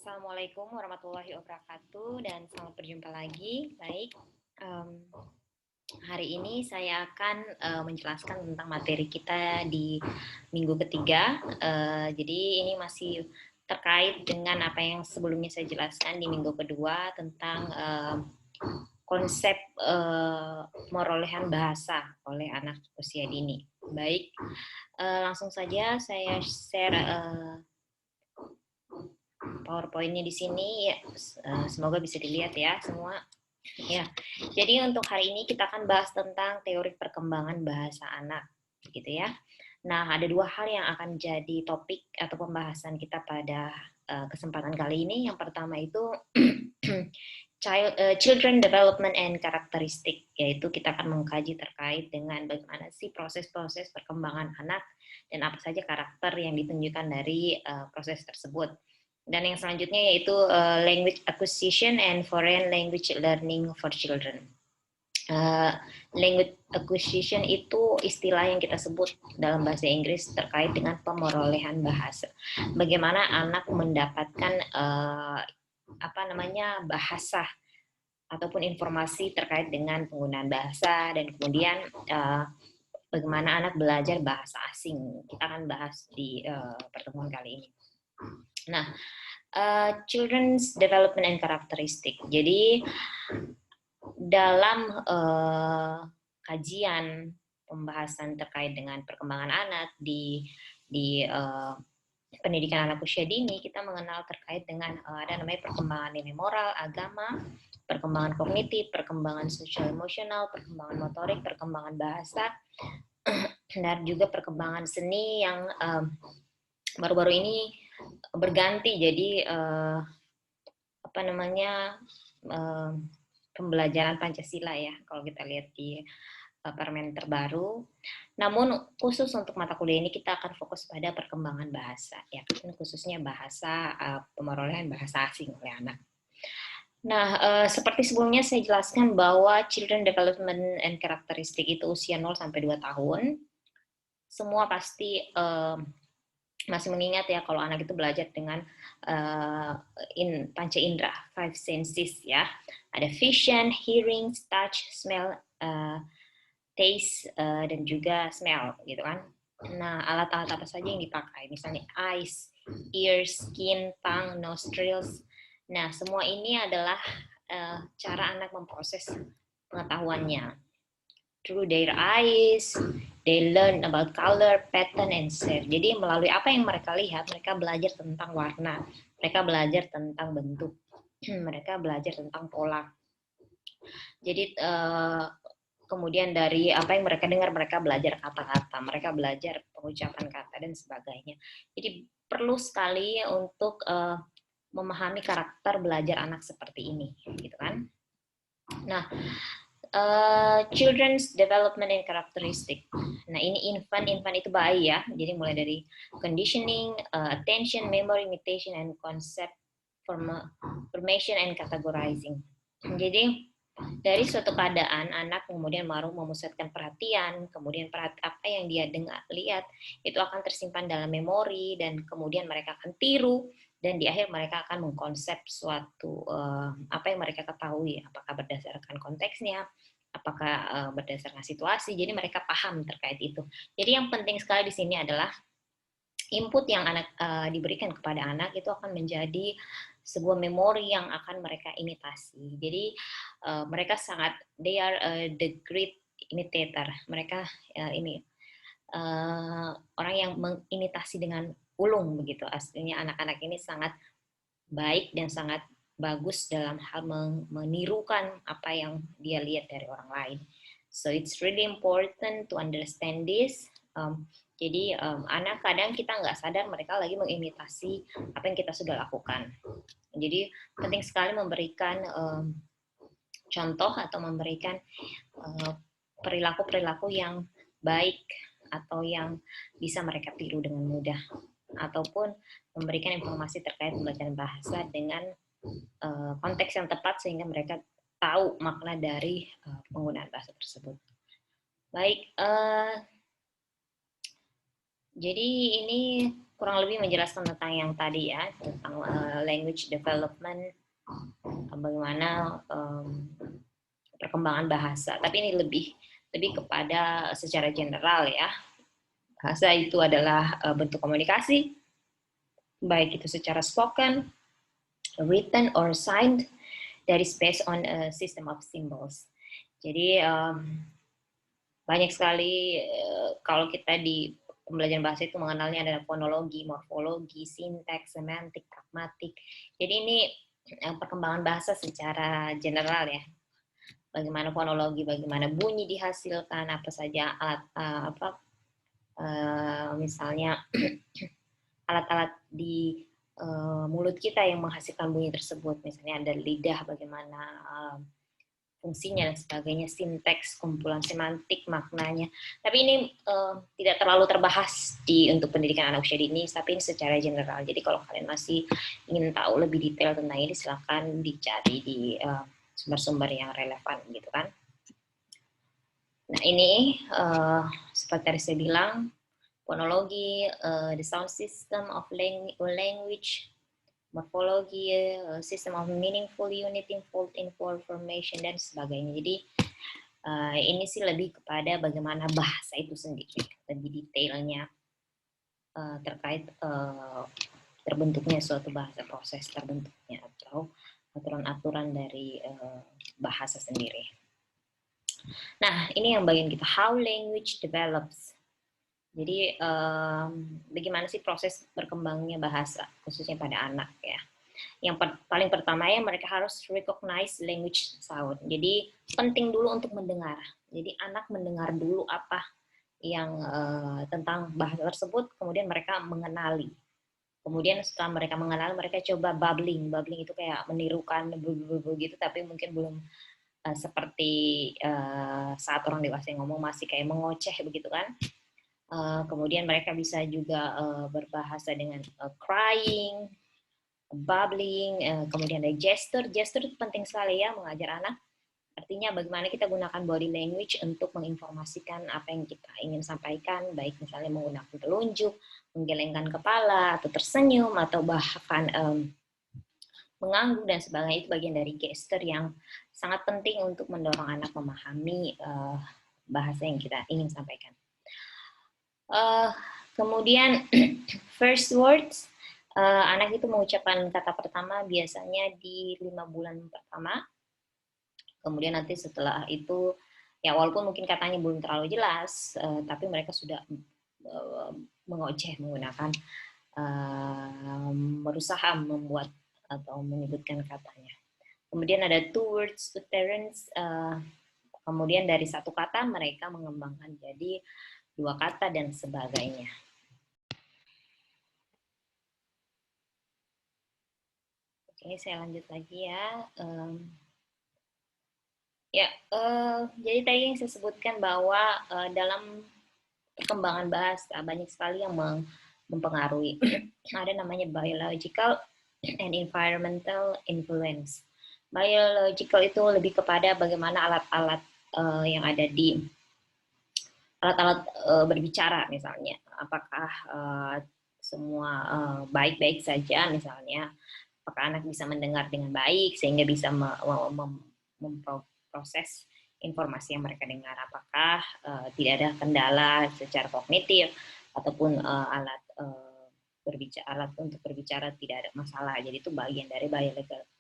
Assalamualaikum warahmatullahi wabarakatuh dan selamat berjumpa lagi. Baik, hari ini saya akan menjelaskan tentang materi kita di minggu ketiga. Jadi ini masih terkait dengan apa yang sebelumnya saya jelaskan di minggu kedua tentang konsep perolehan bahasa oleh anak usia dini. Baik, langsung saja saya share PowerPoint-nya di sini ya, semoga bisa dilihat ya semua. Ya, jadi untuk hari ini kita akan bahas tentang teori perkembangan bahasa anak, gitu ya. Nah, ada dua hal yang akan jadi topik atau pembahasan kita pada kesempatan kali ini. Yang pertama itu children development and characteristic, yaitu kita akan mengkaji terkait dengan bagaimana sih proses-proses perkembangan anak dan apa saja karakter yang ditunjukkan dari proses tersebut. Dan yang selanjutnya yaitu language acquisition and foreign language learning for children. Language acquisition itu istilah yang kita sebut dalam bahasa Inggris terkait dengan pemerolehan bahasa. Bagaimana anak mendapatkan bahasa ataupun informasi terkait dengan penggunaan bahasa dan kemudian bagaimana anak belajar bahasa asing. Kita akan bahas di pertemuan kali ini. Nah, children's development and characteristic. Jadi dalam kajian pembahasan terkait dengan perkembangan anak di pendidikan anak usia dini, kita mengenal terkait dengan ada namanya perkembangan nilai moral, agama, perkembangan kognitif, perkembangan sosial emosional, perkembangan motorik, perkembangan bahasa, dan juga perkembangan seni yang baru-baru ini berganti jadi pembelajaran Pancasila ya kalau kita lihat di permen terbaru. Namun khusus untuk mata kuliah ini kita akan fokus pada perkembangan bahasa ya, khususnya bahasa pemerolehan bahasa asing oleh anak. Nah, seperti sebelumnya saya jelaskan bahwa children development and characteristic itu usia 0 sampai 2 tahun. Semua pasti masih mengingat ya kalau anak itu belajar dengan panca indera, 5 senses ya. Ada vision, hearing, touch, smell, taste, dan juga smell gitu kan. Nah, alat-alat apa saja yang dipakai? Misalnya eyes, ears, skin, tongue, nostrils. Nah, semua ini adalah cara anak memproses pengetahuannya. Through their eyes, they learn about color, pattern, and shape. Jadi melalui apa yang mereka lihat, mereka belajar tentang warna, mereka belajar tentang bentuk, mereka belajar tentang pola. Jadi kemudian dari apa yang mereka dengar, mereka belajar kata-kata, mereka belajar pengucapan kata dan sebagainya. Jadi perlu sekali untuk memahami karakter belajar anak seperti ini, gitu kan? Nah, children's development and characteristic. Nah, ini infant itu bayi ya. Jadi mulai dari conditioning, attention, memory, imitation, and concept formation and categorizing. Jadi dari suatu keadaan anak kemudian baru memusatkan perhatian, kemudian apa yang dia lihat itu akan tersimpan dalam memori dan kemudian mereka akan tiru dan di akhir mereka akan mengkonsep suatu apa yang mereka ketahui, apakah berdasarkan konteksnya, apakah berdasarkan situasi. Jadi mereka paham terkait itu. Jadi yang penting sekali di sini adalah input yang anak diberikan kepada anak itu akan menjadi sebuah memori yang akan mereka imitasi. Jadi mereka they are the great imitator. Mereka orang yang mengimitasi dengan ulung begitu. Aslinya anak-anak ini sangat baik dan sangat bagus dalam hal menirukan apa yang dia lihat dari orang lain. So it's really important to understand this. Jadi anak kadang kita nggak sadar mereka lagi mengimitasi apa yang kita sudah lakukan. Jadi penting sekali memberikan contoh atau memberikan perilaku-perilaku yang baik atau yang bisa mereka tiru dengan mudah, ataupun memberikan informasi terkait pembelajaran bahasa dengan konteks yang tepat sehingga mereka tahu makna dari penggunaan bahasa tersebut. Baik, jadi ini kurang lebih menjelaskan tentang yang tadi ya, tentang language development, bagaimana perkembangan bahasa. Tapi ini lebih kepada secara general ya. Bahasa itu adalah bentuk komunikasi, baik itu secara spoken, written, or signed, that is based on a system of symbols. Jadi banyak sekali kalau kita di pembelajaran bahasa itu mengenalnya adalah fonologi, morfologi, sinteks, semantik, pragmatik. Jadi ini perkembangan bahasa secara general ya. Bagaimana fonologi, bagaimana bunyi dihasilkan, apa saja alat misalnya alat-alat di mulut kita yang menghasilkan bunyi tersebut. Misalnya ada lidah, bagaimana fungsinya dan sebagainya, sinteks, kumpulan semantik, maknanya. Tapi ini tidak terlalu terbahas untuk pendidikan anak usia dini, tapi ini secara general. Jadi kalau kalian masih ingin tahu lebih detail tentang ini, silakan dicari di sumber-sumber yang relevan gitu kan. Nah ini seperti tadi saya bilang, fonologi, the sound system of language, morfologi, system of meaningful unit, fold, formation, dan sebagainya. Jadi ini sih lebih kepada bagaimana bahasa itu sendiri, lebih detailnya terkait terbentuknya suatu bahasa, proses terbentuknya, atau aturan-aturan dari bahasa sendiri. Nah, ini yang bagian kita, how language develops. Jadi bagaimana sih proses berkembangnya bahasa, khususnya pada anak ya. Yang paling pertama ya, mereka harus recognize language sound. Jadi penting dulu untuk mendengar. Jadi anak mendengar dulu apa yang tentang bahasa tersebut, kemudian mereka mengenali. Kemudian setelah mereka mengenal, mereka coba babbling. Babbling itu kayak menirukan gitu, tapi mungkin belum seperti saat orang dewasa yang ngomong, masih kayak mengoceh begitu kan. Kemudian mereka bisa juga berbahasa dengan crying, babbling, kemudian ada gesture. Gesture itu penting sekali ya, mengajar anak. Artinya bagaimana kita gunakan body language untuk menginformasikan apa yang kita ingin sampaikan, baik misalnya menggunakan telunjuk, menggelengkan kepala, atau tersenyum, atau bahkan mengangguk dan sebagainya. Itu bagian dari gesture yang sangat penting untuk mendorong anak memahami bahasa yang kita ingin sampaikan. Kemudian first words, anak itu mengucapkan kata pertama biasanya di 5 bulan pertama. Kemudian nanti setelah itu, ya walaupun mungkin katanya belum terlalu jelas, tapi mereka sudah mengoceh menggunakan, berusaha membuat atau menyebutkan katanya. Kemudian ada two words utterance, kemudian dari satu kata mereka mengembangkan jadi 2 kata dan sebagainya. Oke, saya lanjut lagi ya. Jadi tadi yang saya sebutkan bahwa dalam perkembangan bahasa banyak sekali yang mempengaruhi. Ada namanya biological and environmental influence. Biological itu lebih kepada bagaimana alat-alat yang ada di alat-alat berbicara misalnya. Apakah semua baik-baik saja misalnya. Apakah anak bisa mendengar dengan baik sehingga bisa memproses informasi yang mereka dengar, apakah tidak ada kendala secara kognitif ataupun alat untuk berbicara tidak ada masalah. Jadi itu bagian dari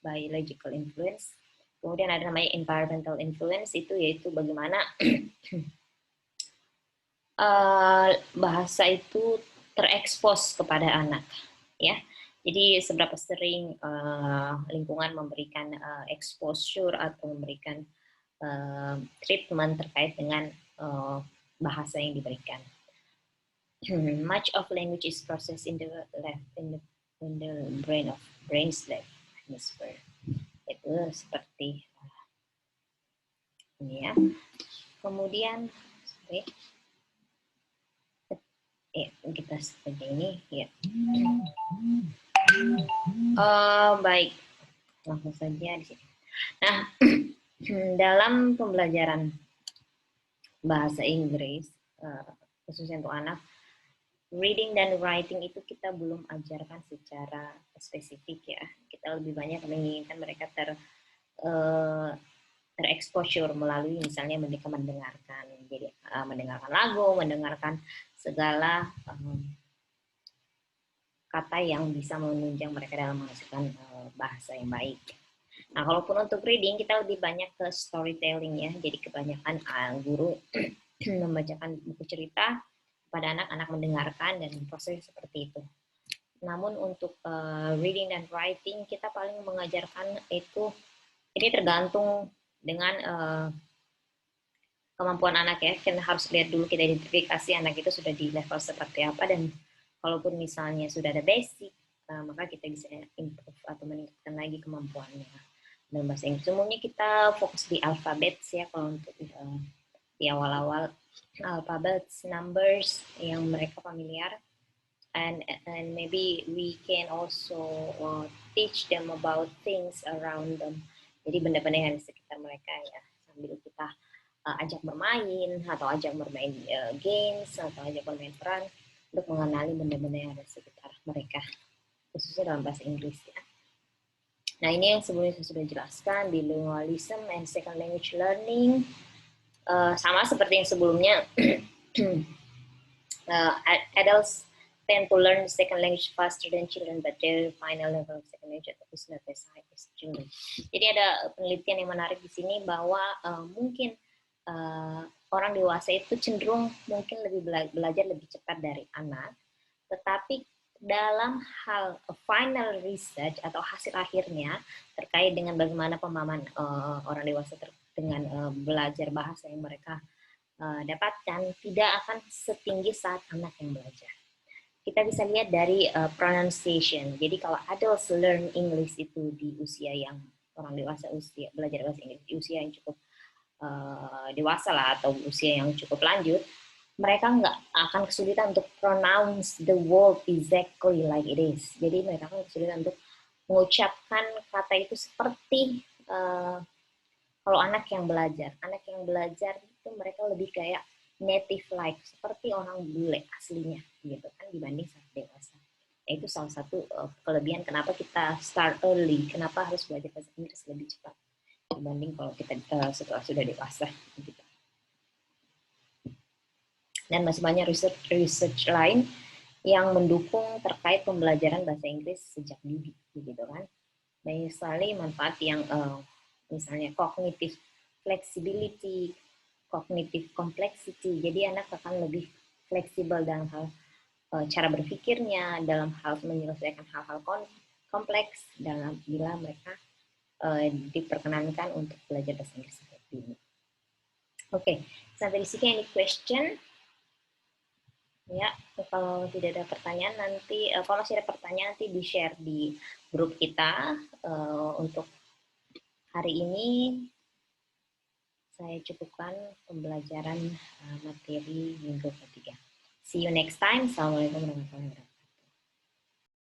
biological influence. Kemudian ada namanya environmental influence, itu yaitu bagaimana bahasa itu terekspos kepada anak, ya. Jadi seberapa sering lingkungan memberikan exposure atau memberikan treatment terkait dengan bahasa yang diberikan. Much of language is processed in the brain's left hemisphere. Itu seperti ini ya. Kemudian kita seperti ini ya. Baik, langsung saja di sini. Nah, dalam pembelajaran bahasa Inggris, khususnya untuk anak, reading dan writing itu kita belum ajarkan secara spesifik ya. Kita lebih banyak menginginkan mereka terexposure melalui misalnya mereka mendengarkan, jadi mendengarkan lagu, mendengarkan segala kata yang bisa menunjang mereka dalam menghasilkan bahasa yang baik. Nah, kalaupun untuk reading kita lebih banyak ke storytelling ya. Jadi kebanyakan guru membacakan buku cerita kepada anak-anak, mendengarkan dan proses seperti itu. Namun untuk reading dan writing kita paling mengajarkan itu, ini tergantung dengan kemampuan anak ya. Kita harus lihat dulu, kita identifikasi anak itu sudah di level seperti apa, dan kalaupun misalnya sudah ada basic, maka kita bisa improve atau meningkatkan lagi kemampuannya dalam bahasa Inggris. Umumnya kita fokus di alfabet ya, kalau untuk di awal-awal alfabet, numbers yang mereka familiar, and maybe we can also teach them about things around them. Jadi benda-benda yang di sekitar mereka ya, sambil kita ajak bermain atau ajak bermain games atau ajak bermain peran untuk mengenali benda-benda yang ada di sekitar mereka, khususnya dalam bahasa Inggris ya. Nah, ini yang sebelumnya saya sudah jelaskan, bilingualism and second language learning. Sama seperti yang sebelumnya, adults tend to learn second language faster than children, but their final level of second language is not as high as children. Jadi ada penelitian yang menarik di sini bahwa mungkin orang dewasa itu cenderung mungkin lebih belajar lebih cepat dari anak, tetapi dalam hal final research atau hasil akhirnya terkait dengan bagaimana pemahaman orang dewasa dengan belajar bahasa yang mereka dapatkan tidak akan setinggi saat anak yang belajar. Kita bisa lihat dari pronunciation. Jadi kalau adults learn English itu di usia yang orang dewasa belajar bahasa Inggris di usia yang cukup dewasa lah atau usia yang cukup lanjut, mereka nggak akan kesulitan untuk pronounce the word exactly like it is. Jadi mereka akan kesulitan untuk mengucapkan kata itu seperti kalau anak yang belajar itu mereka lebih kayak native like, seperti orang bule aslinya gitu kan, dibanding saat dewasa. Itu salah satu kelebihan kenapa kita start early, kenapa harus belajar bahasa Inggris lebih cepat dibanding kalau kita setelah sudah dewasa gitu. Dan masih banyak research lain yang mendukung terkait pembelajaran bahasa Inggris sejak dini gitu kan. Misalnya manfaat yang misalnya cognitive flexibility, cognitive complexity. Jadi anak akan lebih fleksibel dalam hal cara berpikirnya, dalam hal menyelesaikan hal-hal kompleks dalam bila mereka diperkenankan untuk belajar bahasa Inggris seperti ini. Oke, sampai di sini any question? Ya, kalau tidak ada pertanyaan nanti, kalau masih ada pertanyaan nanti di-share di grup kita. Untuk hari ini saya cukupkan pembelajaran materi minggu ketiga. See you next time. Assalamualaikum warahmatullahi wabarakatuh.